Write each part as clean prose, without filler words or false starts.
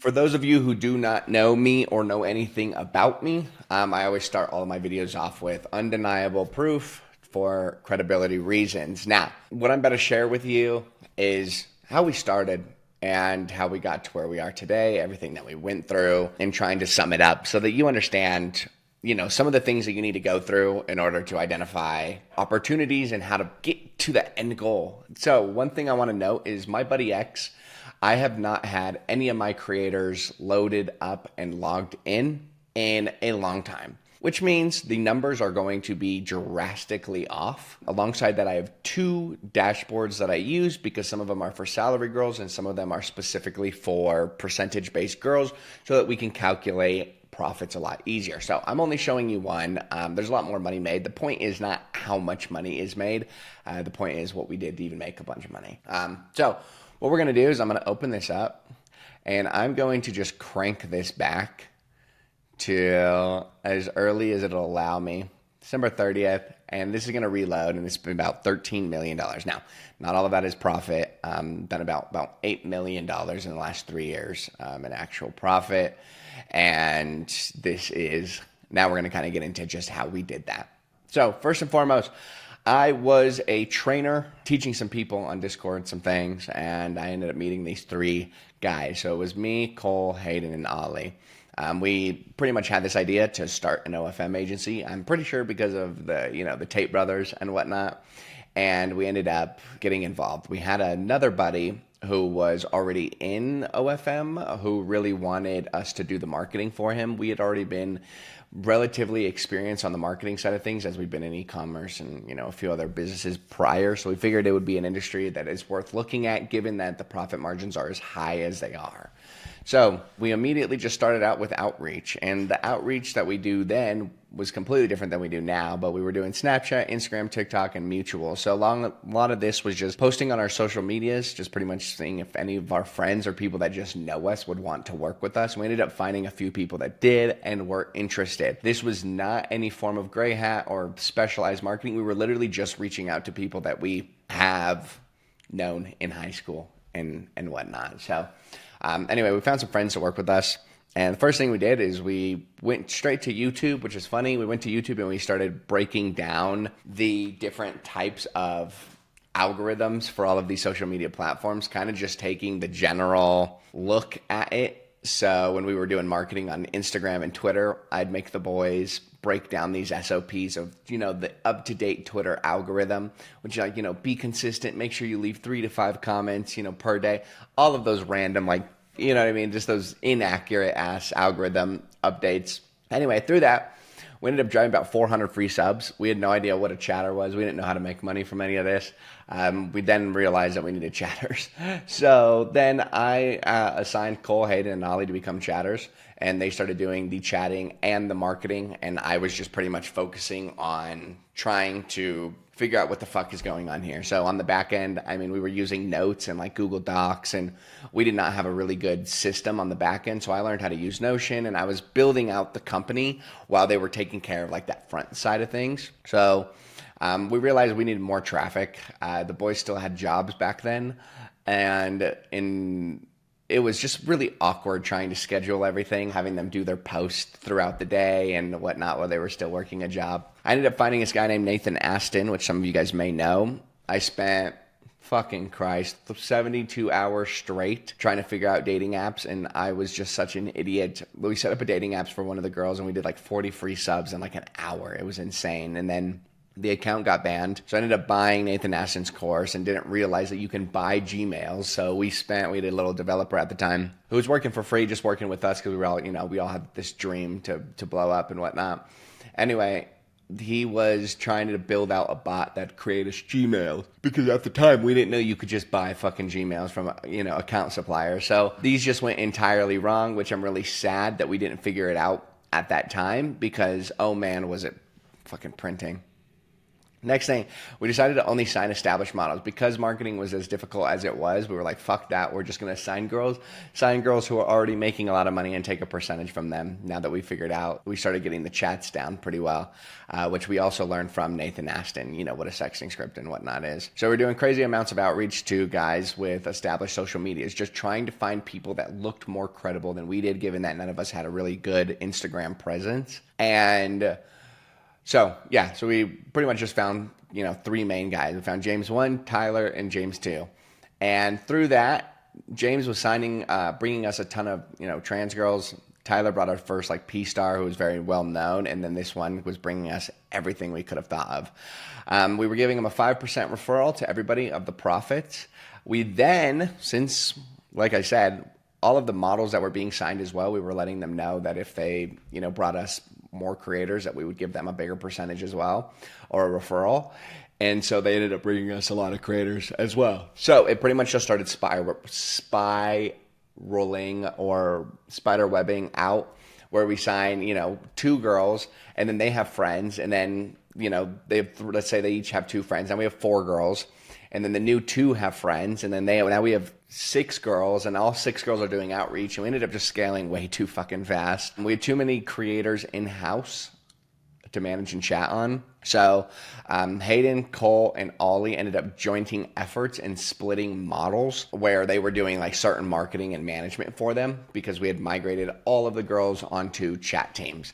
For those of you who do not know me or know anything about me, I always start all of my videos off with undeniable proof for credibility reasons. Now, what I'm about to share with you is how we started and how we got to where we are today, everything that we went through, and trying to sum it up so that you understand, some of the things that you need to go through in order to identify opportunities and how to get to that end goal. So one thing I want to note is my buddy X, I have not had any of my creators loaded up and logged in a long time, which means the numbers are going to be drastically off. Alongside that, I have two dashboards that I use because some of them are for salary girls and some of them are specifically for percentage-based girls so that we can calculate profits a lot easier. So I'm only showing you one. There's a lot more money made. The point is not how much money is made. The point is what we did to even make a bunch of money. So what we're going to do is I'm going to open this up and I'm going to just crank this back to as early as it'll allow me, December 30th, and this is going to reload, and it's been about $13 million. Now, not all of that is profit. Done about $8 million in the last 3 years in actual profit, and this is, now we're going to kind of get into just how we did that. So first and foremost, I was a trainer teaching some people on Discord some things, and I ended up meeting these three guys. So it was me, Cole, Hayden, and Ollie. We pretty much had this idea to start an OFM agency. I'm pretty sure because of the Tate brothers and whatnot. And we ended up getting involved. We had another buddy who was already in OFM who really wanted us to do the marketing for him. We had already been relatively experienced on the marketing side of things as we've been in e-commerce and a few other businesses prior. So we figured it would be an industry that is worth looking at given that the profit margins are as high as they are. So we immediately just started out with outreach, and the outreach that we do then was completely different than we do now, but we were doing Snapchat, Instagram, TikTok, and Mutual. So a lot of this was just posting on our social medias, just pretty much seeing if any of our friends or people that just know us would want to work with us. We ended up finding a few people that did and were interested. This was not any form of gray hat or specialized marketing. We were literally just reaching out to people that we have known in high school and whatnot. So anyway, we found some friends to work with us. And the first thing we did is we went straight to YouTube, which is funny. We went to YouTube and we started breaking down the different types of algorithms for all of these social media platforms, kind of just taking the general look at it. So when we were doing marketing on Instagram and Twitter, I'd make the boys break down these SOPs of, the up-to-date Twitter algorithm, which be consistent, make sure you leave 3 to 5 comments, per day, all of those random, just those inaccurate ass algorithm updates. Anyway, through that, we ended up driving about 400 free subs. We had no idea what a chatter was. We didn't know how to make money from any of this. We then realized that we needed chatters. So then I assigned Cole, Hayden, and Ollie to become chatters, and they started doing the chatting and the marketing, and I was just pretty much focusing on trying to figure out what the fuck is going on here. So on the back end, we were using Notes and Google Docs, and we did not have a really good system on the back end. So I learned how to use Notion, and I was building out the company while they were taking care of that front side of things. So we realized we needed more traffic. The boys still had jobs back then, and it was just really awkward trying to schedule everything, having them do their posts throughout the day and whatnot while they were still working a job. I ended up finding this guy named Nathan Aston, which some of you guys may know. I spent, fucking Christ, 72 hours straight trying to figure out dating apps, and I was just such an idiot. We set up a dating apps for one of the girls, and we did 40 free subs in an hour. It was insane. And then the account got banned. So I ended up buying Nathan Aston's course and didn't realize that you can buy Gmails. So we had a little developer at the time who was working for free, just working with us because we were all, we all had this dream to blow up and whatnot. Anyway, he was trying to build out a bot that created us Gmail because at the time we didn't know you could just buy fucking Gmails from, account suppliers. So these just went entirely wrong, which I'm really sad that we didn't figure it out at that time because, oh man, was it fucking printing. Next thing, we decided to only sign established models because marketing was as difficult as it was. We were like, fuck that. We're just going to sign girls who are already making a lot of money and take a percentage from them. Now that we figured out, we started getting the chats down pretty well, which we also learned from Nathan Aston, you know, what a sexting script and whatnot is. So we're doing crazy amounts of outreach to guys with established social medias, just trying to find people that looked more credible than we did, given that none of us had a really good Instagram presence. And so we pretty much just found, you know, 3 main guys. We found James 1, Tyler, and James 2. And through that, James was bringing us a ton of, you know, trans girls. Tyler brought our first like P-star who was very well known. And then this one was bringing us everything we could have thought of. We were giving him a 5% referral to everybody of the profits. We then, since, like I said, all of the models that were being signed as well, we were letting them know that if they, you know, brought us more creators, that we would give them a bigger percentage as well, or a referral. And so they ended up bringing us a lot of creators as well. So it pretty much just started spiraling or spider webbing out, where we sign, you know, 2 girls, and then they have friends, and then, you know, let's say they each have 2 friends, and we have 4 girls. And then the new 2 have friends, and then now we have 6 girls, and all 6 girls are doing outreach, and we ended up just scaling way too fucking fast. We had too many creators in-house to manage and chat on. So Hayden, Cole, and Ollie ended up jointing efforts and splitting models where they were doing like certain marketing and management for them, because we had migrated all of the girls onto chat teams.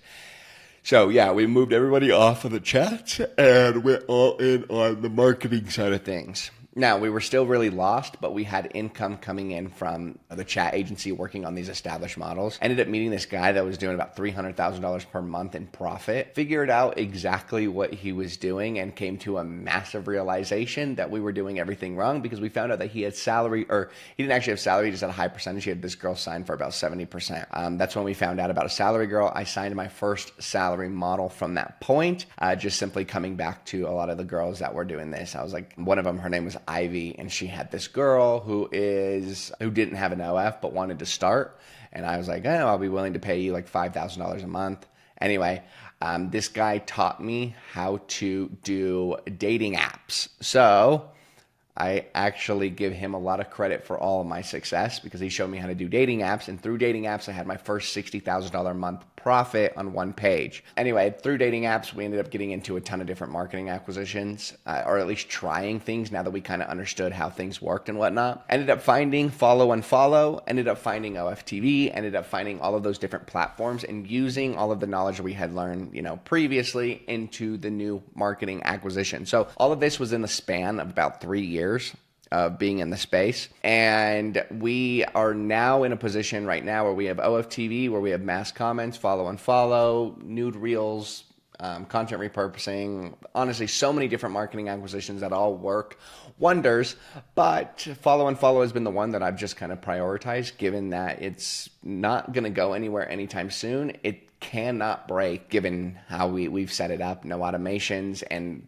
So yeah, we moved everybody off of the chat and went all in on the marketing side of things. Now, we were still really lost, but we had income coming in from the chat agency working on these established models. Ended up meeting this guy that was doing about $300,000 per month in profit. Figured out exactly what he was doing and came to a massive realization that we were doing everything wrong, because we found out that he had salary, or he didn't actually have salary, he just had a high percentage. He had this girl signed for about 70%. That's when we found out about a salary girl. I signed my first salary model from that point, just simply coming back to a lot of the girls that were doing this. I was like, one of them, her name was Ivy, and she had this girl who didn't have an OF but wanted to start, and I was like, oh, I'll be willing to pay you like $5,000 a month. Anyway, this guy taught me how to do dating apps. So I actually give him a lot of credit for all of my success, because he showed me how to do dating apps, and through dating apps I had my first $60,000 a month profit on one page. Anyway, through dating apps we ended up getting into a ton of different marketing acquisitions, or at least trying things now that we kind of understood how things worked and whatnot. Ended up finding Follow Unfollow, ended up finding OFTV, ended up finding all of those different platforms and using all of the knowledge we had learned, you know, previously into the new marketing acquisition. So all of this was in the span of about 3 years of being in the space. And we are now in a position right now where we have OFTV, where we have mass comments, Follow Unfollow, nude reels, content repurposing, honestly, so many different marketing acquisitions that all work wonders. But Follow Unfollow has been the one that I've just kind of prioritized, given that it's not going to go anywhere anytime soon. It cannot break, given how we've set it up, no automations, and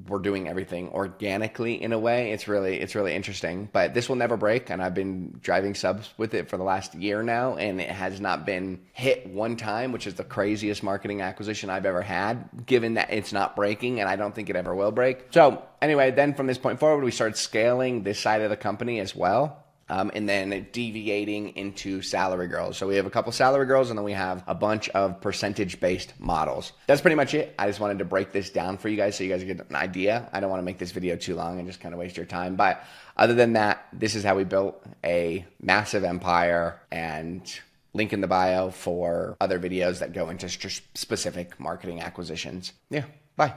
we're doing everything organically in a way. It's really interesting, but this will never break. And I've been driving subs with it for the last year now, and it has not been hit one time, which is the craziest marketing acquisition I've ever had, given that it's not breaking, and I don't think it ever will break. So anyway, then from this point forward, we started scaling this side of the company as well. And then deviating into salary girls. So we have a couple salary girls, and then we have a bunch of percentage-based models. That's pretty much it. I just wanted to break this down for you guys so you guys get an idea. I don't want to make this video too long and just kind of waste your time. But other than that, this is how we built a massive empire, and link in the bio for other videos that go into specific marketing acquisitions. Yeah, bye.